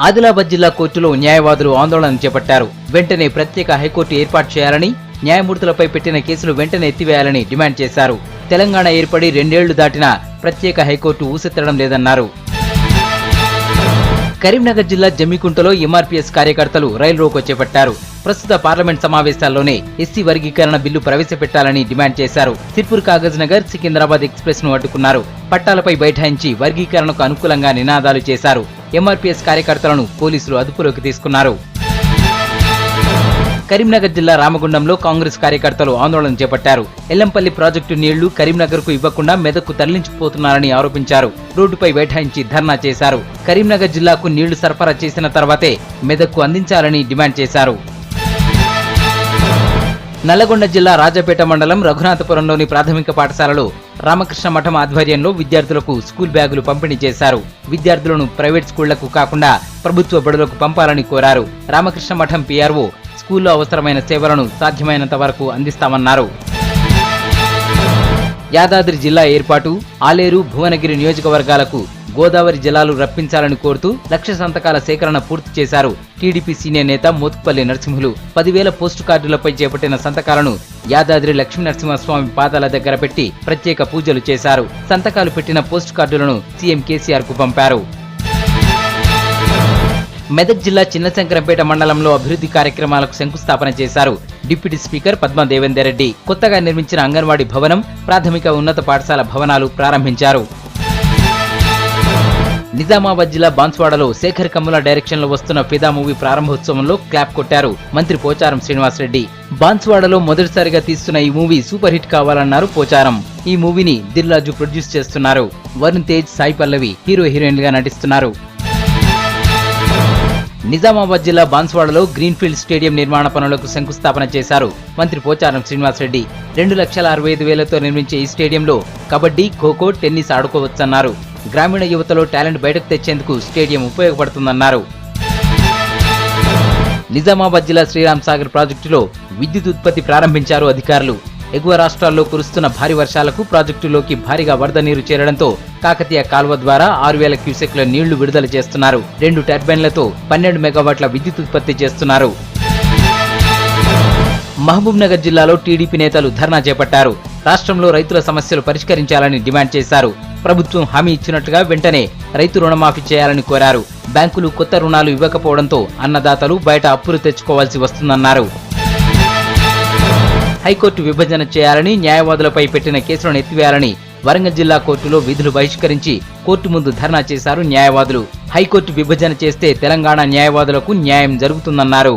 ఆదిలాబాద్ జిల్లా కోర్టులో న్యాయవాదులు ఆందోళన చేపట్టారు. వెంటనే ప్రత్యేక హైకోర్టు ఏర్పాటు చేయాలని, న్యాయమూర్తులపై పెట్టిన కేసులు వెంటనే ఎత్తివేయాలని డిమాండ్ చేశారు. తెలంగాణ ఏర్పడి 2 ఏళ్లు దాటినా ప్రత్యేక హైకోర్టు ఊసెత్తడం లేదన్నారు. కరీంనగర్ జిల్లా జమ్మికుంటలో ఎంఆర్పీఎస్ కార్యకర్తలు రైలు రోకో చేపట్టారు. ప్రస్తుత పార్లమెంట్ సమావేశాల్లోనే ఎస్సీ వర్గీకరణ బిల్లు ప్రవేశపెట్టాలని డిమాండ్ చేశారు. సిర్పూర్ కాగజ్ నగర్ సికింద్రాబాద్ ఎక్స్ప్రెస్ ను అడ్డుకున్నారు. పట్టాలపై బైఠాయించి వర్గీకరణకు అనుకూలంగా నినాదాలు చేశారు. ఎంఆర్పీఎస్ కార్యకర్తలను పోలీసులు అదుపులోకి తీసుకున్నారు. కరీంనగర్ జిల్లా రామగుండంలో కాంగ్రెస్ కార్యకర్తలు ఆందోళన చేపట్టారు. ఎల్లంపల్లి ప్రాజెక్టు నీళ్లు కరీంనగర్ కు ఇవ్వకుండా మెదక్కు తరలించిపోతున్నారని ఆరోపించారు. రోడ్డుపై బైఠాయించి ధర్నా చేశారు. కరీంనగర్ జిల్లాకు నీళ్లు సరఫరా చేసిన తర్వాతే మెదక్కు అందించాలని డిమాండ్ చేశారు. నల్లగొండ జిల్లా రాజపేట మండలం రఘునాథపురంలోని ప్రాథమిక పాఠశాలలో రామకృష్ణ మఠం ఆధ్వర్యంలో విద్యార్థులకు స్కూల్ బ్యాగులు పంపిణీ చేశారు. విద్యార్థులను ప్రైవేట్ స్కూళ్లకు కాకుండా ప్రభుత్వ బడులకు పంపాలని కోరారు. రామకృష్ణ మఠం పీఆర్ఓ స్కూల్లో అవసరమైన సేవలను సాధ్యమైనంత వరకు అందిస్తామన్నారు. యాదాద్రి జిల్లా ఏర్పాటు, ఆలేరు, భువనగిరి నియోజకవర్గాలకు గోదావరి జలాలు రప్పించాలని కోరుతూ 1,00,000 సంతకాల సేకరణ పూర్తి చేశారు. టీడీపీ సీనియర్ నేత మోత్కుపల్లి నరసింహులు 10,000 పోస్టు కార్డులపై చేపట్టిన సంతకాలను యాదాద్రి లక్ష్మీనరసింహస్వామి పాదాల దగ్గర పెట్టి ప్రత్యేక పూజలు చేశారు. సంతకాలు పెట్టిన పోస్టు కార్డులను సీఎం కేసీఆర్ కు పంపారు. మెదక్ జిల్లా చిన్నశంకరంపేట మండలంలో అభివృద్ధి కార్యక్రమాలకు శంకుస్థాపన చేశారు. డిప్యూటీ స్పీకర్ పద్మా దేవేందర్ రెడ్డి కొత్తగా నిర్మించిన అంగన్వాడీ భవనం, ప్రాథమిక ఉన్నత పాఠశాల భవనాలు ప్రారంభించారు. నిజామాబాద్ జిల్లా బాన్స్వాడలో శేఖర్ కమ్ముల డైరెక్షన్ లో వస్తున్న ఫిదా మూవీ ప్రారంభోత్సవంలో క్లాప్ కొట్టారు మంత్రి పోచారం శ్రీనివాసరెడ్డి. బాన్స్వాడలో మొదటిసారిగా తీస్తున్న ఈ మూవీ సూపర్ హిట్ కావాలన్నారు పోచారం. ఈ మూవీని దిల్ రాజు ప్రొడ్యూస్ చేస్తున్నారు. వరుణ్ తేజ్, సాయి పల్లవి హీరో హీరోయిన్లుగా నటిస్తున్నారు. నిజామాబాద్ జిల్లా బాన్స్వాడలో గ్రీన్ఫీల్డ్ స్టేడియం నిర్మాణ పనులకు శంకుస్థాపన చేశారు మంత్రి పోచారం శ్రీనివాసరెడ్డి. 2,65,000తో నిర్మించే ఈ స్టేడియంలో కబడ్డీ, ఖోఖో, టెన్నిస్ ఆడుకోవచ్చన్నారు. గ్రామీణ యువతలో టాలెంట్ బయటకు తెచ్చేందుకు స్టేడియం ఉపయోగపడుతుందన్నారు. నిజామాబాద్ జిల్లా శ్రీరామ్ సాగర్ ప్రాజెక్టులో విద్యుత్ ఉత్పత్తి ప్రారంభించారు అధికారులు. ఎగువ రాష్ట్రాల్లో కురుస్తున్న భారీ వర్షాలకు ప్రాజెక్టులోకి భారీగా వరద నీరు చేరడంతో కాకతీయ కాల్వ ద్వారా 6,000 క్యూసెక్ల నీళ్లు విడుదల చేస్తున్నారు. 2 టర్బైన్లతో 12 మెగావాట్ల విద్యుత్ ఉత్పత్తి చేస్తున్నారు. మహబూబ్ నగర్ జిల్లాలో టీడీపీ నేతలు ధర్నా చేపట్టారు. రాష్ట్రంలో రైతుల సమస్యలు పరిష్కరించాలని డిమాండ్ చేశారు. ప్రభుత్వం హామీ ఇచ్చినట్లుగా వెంటనే రైతు రుణమాఫీ చేయాలని కోరారు. బ్యాంకులు కొత్త రుణాలు ఇవ్వకపోవడంతో అన్నదాతలు బయట అప్పులు తెచ్చుకోవాల్సి వస్తుందన్నారు. హైకోర్టు విభజన చేయాలని, న్యాయవాదులపై పెట్టిన కేసులను ఎత్తివేయాలని వరంగల్ జిల్లా కోర్టులో విధులు బహిష్కరించి కోర్టు ముందు ధర్నా చేశారు న్యాయవాదులు. హైకోర్టు విభజన చేస్తే తెలంగాణ న్యాయవాదులకు న్యాయం జరుగుతుందన్నారు.